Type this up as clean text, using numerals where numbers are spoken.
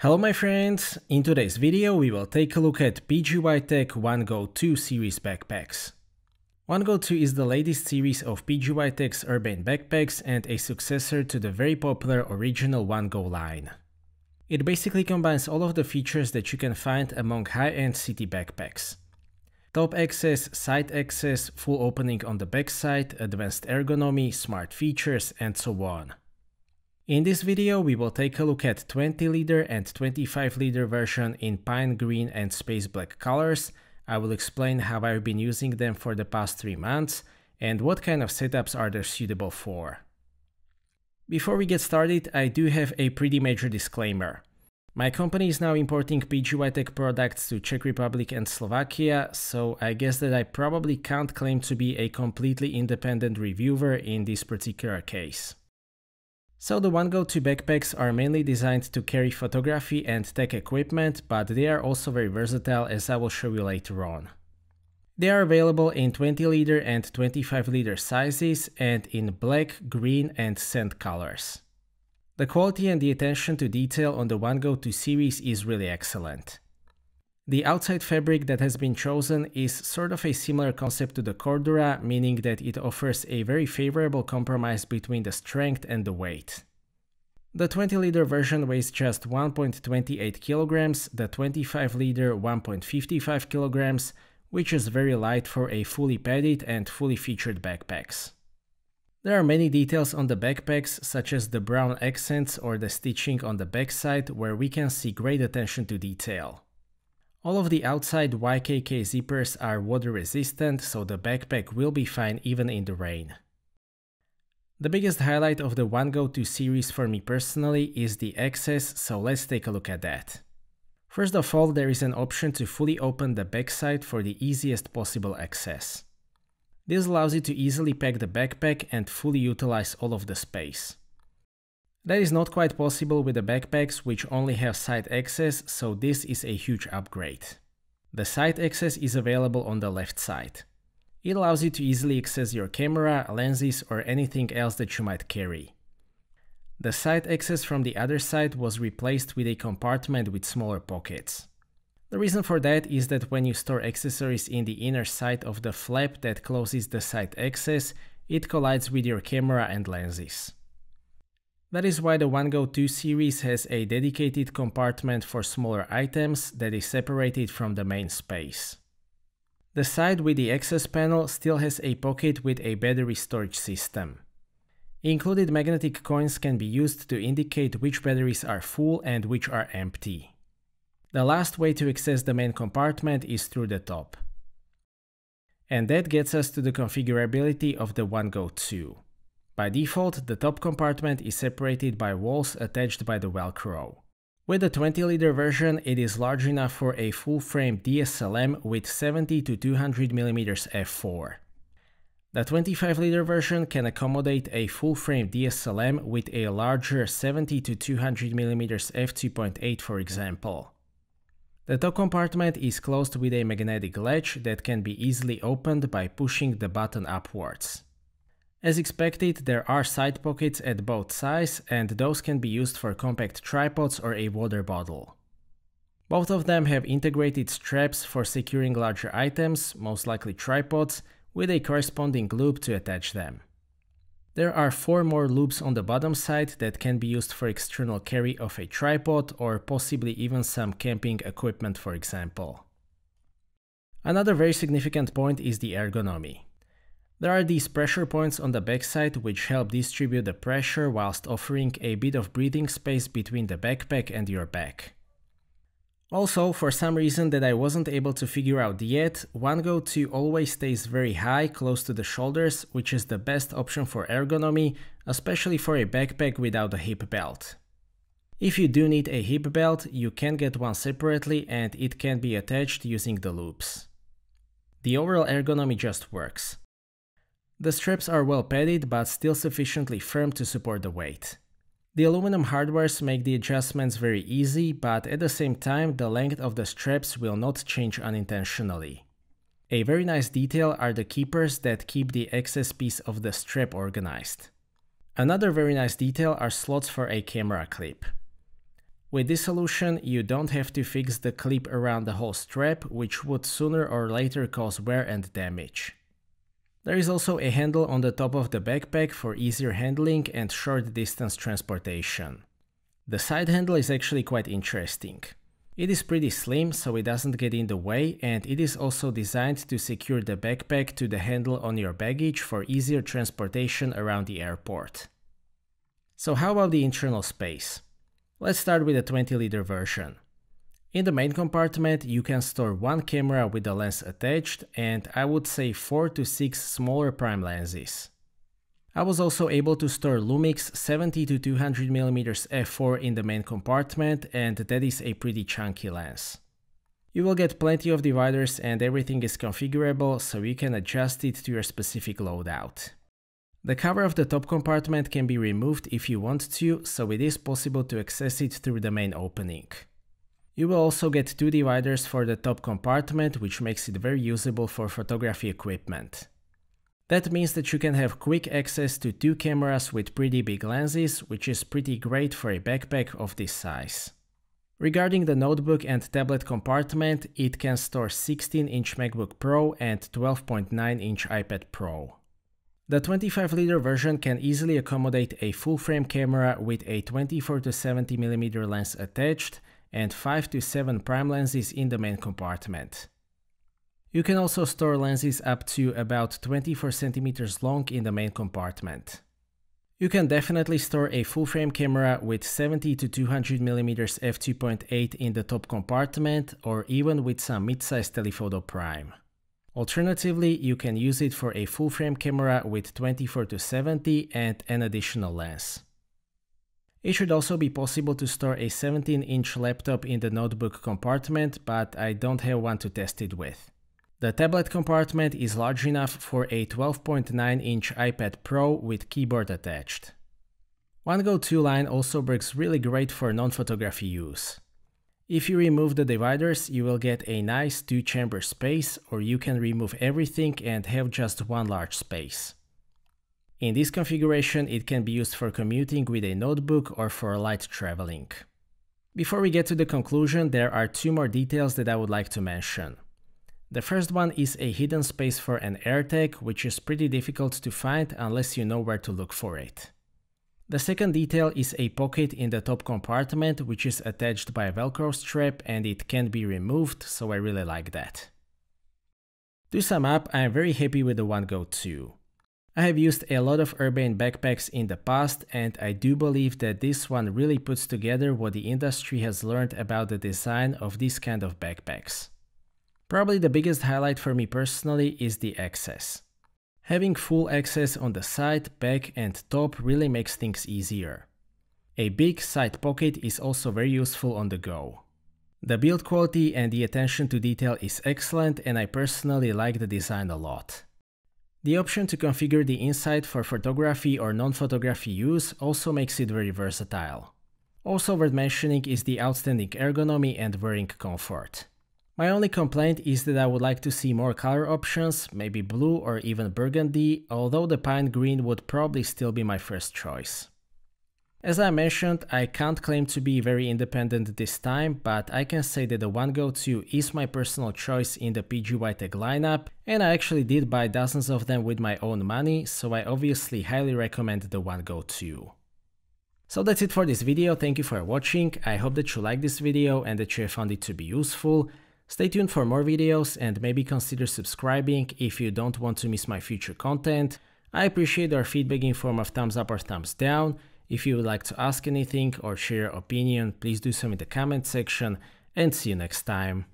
Hello my friends, in today's video we will take a look at PGYTECH OneGo 2 series backpacks. OneGo 2 is the latest series of PGYTECH's urban backpacks and a successor to the very popular original OneGo line. It basically combines all of the features that you can find among high-end city backpacks. Top access, side access, full opening on the backside, advanced ergonomy, smart features, and so on. In this video we will take a look at 20L and 25L version in pine green and space black colors. I will explain how I've been using them for the past 3 months and what kind of setups are they suitable for. Before we get started, I do have a pretty major disclaimer. My company is now importing PGYTECH products to Czech Republic and Slovakia, so I guess that I probably can't claim to be a completely independent reviewer in this particular case. So the OneGo 2 backpacks are mainly designed to carry photography and tech equipment, but they are also very versatile, as I will show you later on. They are available in 20L and 25L sizes and in black, green and sand colors. The quality and the attention to detail on the OneGo 2 series is really excellent. The outside fabric that has been chosen is sort of a similar concept to the Cordura, meaning that it offers a very favorable compromise between the strength and the weight. The 20L version weighs just 1.28 kilograms, the 25L 1.55 kilograms, which is very light for a fully padded and fully featured backpacks. There are many details on the backpacks, such as the brown accents or the stitching on the backside, where we can see great attention to detail. All of the outside YKK zippers are water resistant, so the backpack will be fine even in the rain. The biggest highlight of the OneGo 2 series for me personally is the access, so let's take a look at that. First of all, there is an option to fully open the backside for the easiest possible access. This allows you to easily pack the backpack and fully utilize all of the space. That is not quite possible with the backpacks which only have side access, so this is a huge upgrade. The side access is available on the left side. It allows you to easily access your camera, lenses or anything else that you might carry. The side access from the other side was replaced with a compartment with smaller pockets. The reason for that is that when you store accessories in the inner side of the flap that closes the side access, it collides with your camera and lenses. That is why the OneGo 2 series has a dedicated compartment for smaller items that is separated from the main space. The side with the access panel still has a pocket with a battery storage system. Included magnetic coins can be used to indicate which batteries are full and which are empty. The last way to access the main compartment is through the top. And that gets us to the configurability of the OneGo 2. By default, the top compartment is separated by walls attached by the Velcro. With the 20L version, it is large enough for a full-frame DSLM with 70 to 200mm f4. The 25L version can accommodate a full-frame DSLM with a larger 70 to 200mm f2.8 for example. The top compartment is closed with a magnetic latch that can be easily opened by pushing the button upwards. As expected, there are side pockets at both sides and those can be used for compact tripods or a water bottle. Both of them have integrated straps for securing larger items, most likely tripods, with a corresponding loop to attach them. There are 4 more loops on the bottom side that can be used for external carry of a tripod or possibly even some camping equipment for example. Another very significant point is the ergonomy. There are these pressure points on the backside which help distribute the pressure whilst offering a bit of breathing space between the backpack and your back. Also, for some reason that I wasn't able to figure out yet, OneGo 2 always stays very high, close to the shoulders, which is the best option for ergonomy, especially for a backpack without a hip belt. If you do need a hip belt, you can get one separately and it can be attached using the loops. The overall ergonomy just works. The straps are well padded but still sufficiently firm to support the weight. The aluminum hardwares make the adjustments very easy, but at the same time the length of the straps will not change unintentionally. A very nice detail are the keepers that keep the excess piece of the strap organized. Another very nice detail are slots for a camera clip. With this solution, you don't have to fix the clip around the whole strap, which would sooner or later cause wear and damage. There is also a handle on the top of the backpack for easier handling and short distance transportation. The side handle is actually quite interesting. It is pretty slim, so it doesn't get in the way, and it is also designed to secure the backpack to the handle on your baggage for easier transportation around the airport. So how about the internal space? Let's start with the 20-liter version. In the main compartment, you can store one camera with a lens attached, and I would say 4 to 6 smaller prime lenses. I was also able to store Lumix 70 to 200mm f4 in the main compartment, and that is a pretty chunky lens. You will get plenty of dividers and everything is configurable, so you can adjust it to your specific loadout. The cover of the top compartment can be removed if you want to, so it is possible to access it through the main opening. You will also get 2 dividers for the top compartment, which makes it very usable for photography equipment. That means that you can have quick access to 2 cameras with pretty big lenses, which is pretty great for a backpack of this size. Regarding the notebook and tablet compartment, it can store 16-inch MacBook Pro and 12.9-inch iPad Pro. The 25-liter version can easily accommodate a full-frame camera with a 24 to 70mm lens attached and 5 to 7 prime lenses in the main compartment. You can also store lenses up to about 24 cm long in the main compartment. You can definitely store a full-frame camera with 70 to 200mm f2.8 in the top compartment, or even with some mid-size telephoto prime. Alternatively, you can use it for a full-frame camera with 24 to 70 and an additional lens. It should also be possible to store a 17-inch laptop in the notebook compartment, but I don't have one to test it with. The tablet compartment is large enough for a 12.9-inch iPad Pro with keyboard attached. OneGo 2 line also works really great for non-photography use. If you remove the dividers, you will get a nice 2-chamber space, or you can remove everything and have just one large space. In this configuration, it can be used for commuting with a notebook or for light traveling. Before we get to the conclusion, there are 2 more details that I would like to mention. The first one is a hidden space for an AirTag, which is pretty difficult to find unless you know where to look for it. The second detail is a pocket in the top compartment, which is attached by a Velcro strap and it can be removed, so I really like that. To sum up, I am very happy with the OneGo 2. I have used a lot of Urbane backpacks in the past, and I do believe that this one really puts together what the industry has learned about the design of this kind of backpacks. Probably the biggest highlight for me personally is the access. Having full access on the side, back and top really makes things easier. A big side pocket is also very useful on the go. The build quality and the attention to detail is excellent, and I personally like the design a lot. The option to configure the inside for photography or non-photography use also makes it very versatile. Also worth mentioning is the outstanding ergonomy and wearing comfort. My only complaint is that I would like to see more color options, maybe blue or even burgundy, although the pine green would probably still be my first choice. As I mentioned, I can't claim to be very independent this time, but I can say that the OneGo 2 is my personal choice in the PGYTECH lineup, and I actually did buy dozens of them with my own money, so I obviously highly recommend the OneGo 2. So that's it for this video, thank you for watching, I hope that you liked this video and that you have found it to be useful. Stay tuned for more videos and maybe consider subscribing if you don't want to miss my future content. I appreciate your feedback in form of thumbs up or thumbs down. If you would like to ask anything or share your opinion, please do so in the comment section, and see you next time.